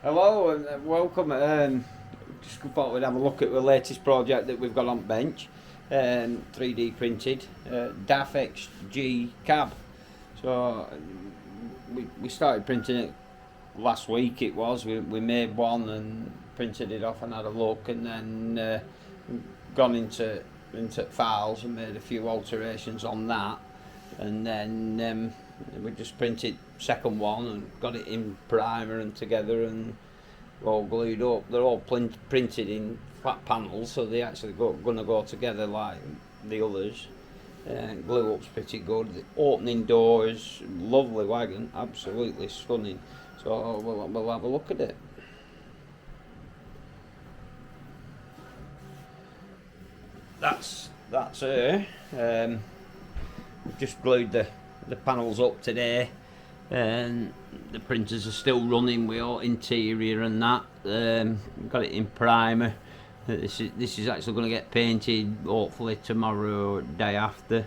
Hello and welcome. Just thought we'd have a look at the latest project that we've got on bench. 3D printed DAF XG cab. So we started printing it last week. It was we made one and printed it off and had a look, and then gone into files and made a few alterations on that, and then we just printed second one and got it in primer and together and all glued up. They're all printed in flat panels, so they actually going to go together like the others. Glue up's pretty good. The opening doors, lovely wagon, absolutely stunning. So we'll have a look at it. That's her. We've just glued the panels up today, and the printers are still running with all interior and that. Got it in primer. This is actually going to get painted hopefully tomorrow or day after.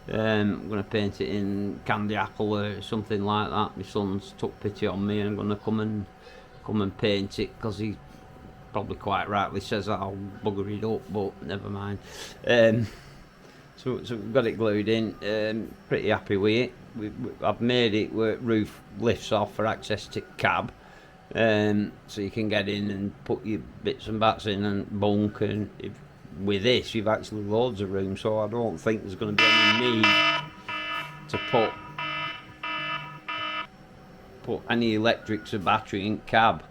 I'm going to paint it in candy apple or something like that. My son's took pity on me and I'm going to come and paint it, because he probably quite rightly says that I'll bugger it up, but never mind. So we've got it glued in. Pretty happy with it. I've made it where roof lifts off for access to cab, so you can get in and put your bits and bats in and bunk. And with this, you've actually loads of room, so I don't think there's going to be any need to put any electrics or battery in cab.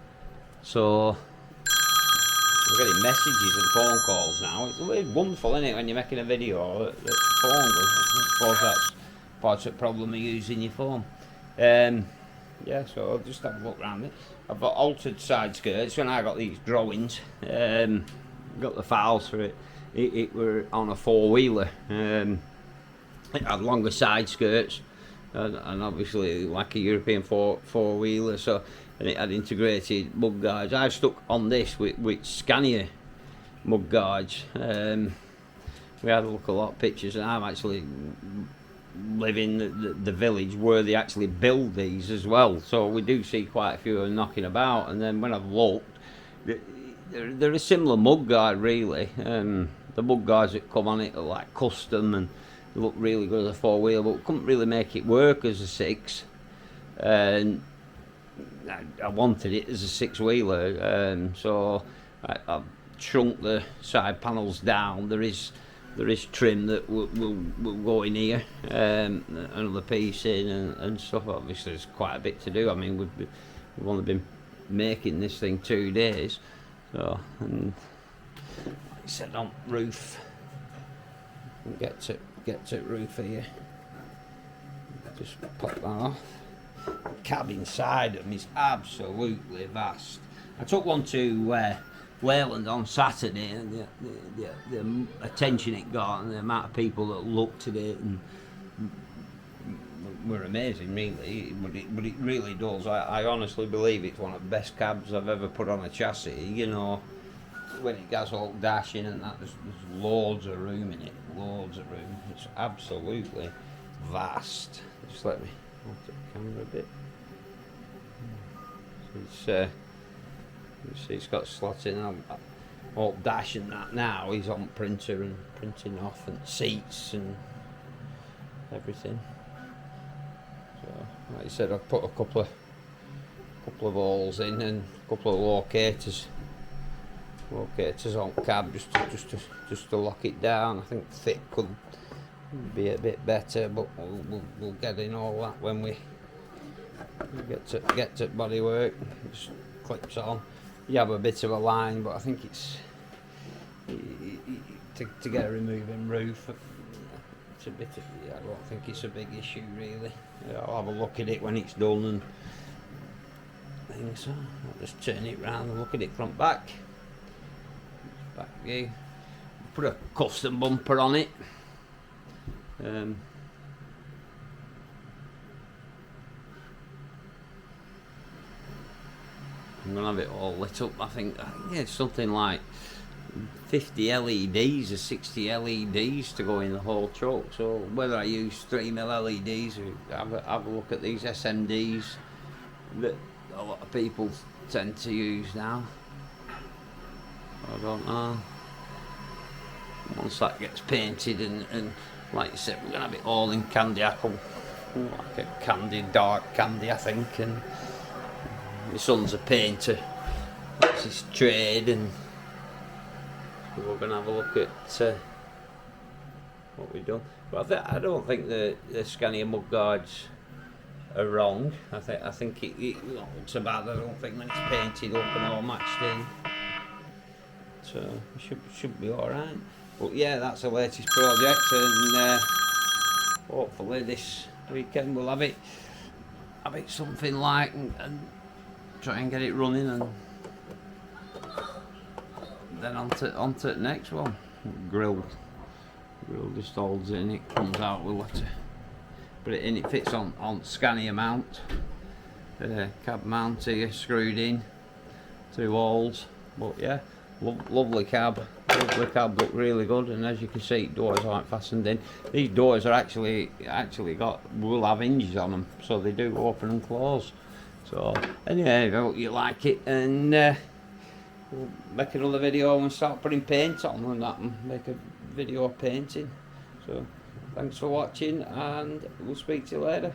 So I'm getting messages and phone calls now. It's wonderful, isn't it, when you're making a video that phone goes. I suppose that's part of the problem of using your phone. Yeah, so I'll just have a look around it. I've got altered side skirts. When I got these drawings, got the files for it. It were on a four-wheeler. It had longer side skirts, and obviously like a European four-wheeler. So, and it had integrated mud guards. I stuck on this with Scania mud guards. We had a look at a lot of pictures, and I'm actually live in the village where they actually build these as well. So we do see quite a few of them knocking about. And then when I've looked, they're a similar mud guard really. The mud guards that come on it are like custom and look really good as a four-wheeler, but couldn't really make it work as a six. And I wanted it as a six-wheeler, so I've shrunk the side panels down. There is trim that will go in here, another piece in and stuff. Obviously there's quite a bit to do. I mean, we've only been making this thing 2 days, so, and like I said, on roof, get to roof here, just pop that off. Cab inside them is absolutely vast. I took one to Wayland on Saturday, and the attention it got and the amount of people that looked at it and were amazing really. But it really does. I honestly believe it's one of the best cabs I've ever put on a chassis. You know, when it gets all dashing and that, there's loads of room in it. Loads of room. It's absolutely vast. Just let me hold the camera a bit. So you see it's got slots in. All dash and that now. He's on printer and printing off, and seats and everything. So like I said, I've put a couple of holes in and a couple of locators on cab just to lock it down. I think thick could be a bit better, but we'll get in all that when we get to bodywork. Just clips on. You have a bit of a line, but I think it's to get a removing roof. It's a bit of, I don't think it's a big issue really. I'll have a look at it when it's done and things. So I'll just turn it round and look at it front back view. Put a custom bumper on it. I'm gonna have it all lit up. I think it's something like 50 LEDs or 60 LEDs to go in the whole truck. So whether I use 3mm LEDs or have a look at these SMDs that a lot of people tend to use now. I don't know. Once that gets painted and like you said, we're gonna have it all in candy apple, like a candy, dark candy, I think. And my son's a painter. That's his trade, and so we're gonna have a look at what we've done. But I don't think the Scania mudguards are wrong. I think it looks about. I don't think when it's painted up and all matched in, so it should be all right. But yeah, that's the latest project, and hopefully this weekend we'll have it something like and try and get it running, and then onto the next one. Grill just holds it and it comes out. We'll have to put it in. It fits on Scania mount, cab mount here, screwed in, two holes. But yeah, lovely cab. Look really good, and as you can see, doors aren't fastened in. These doors are actually will have hinges on them, so they do open and close. So anyway, I hope you like it, and we'll make another video and start putting paint on and that, and make a video of painting. So thanks for watching, and we'll speak to you later.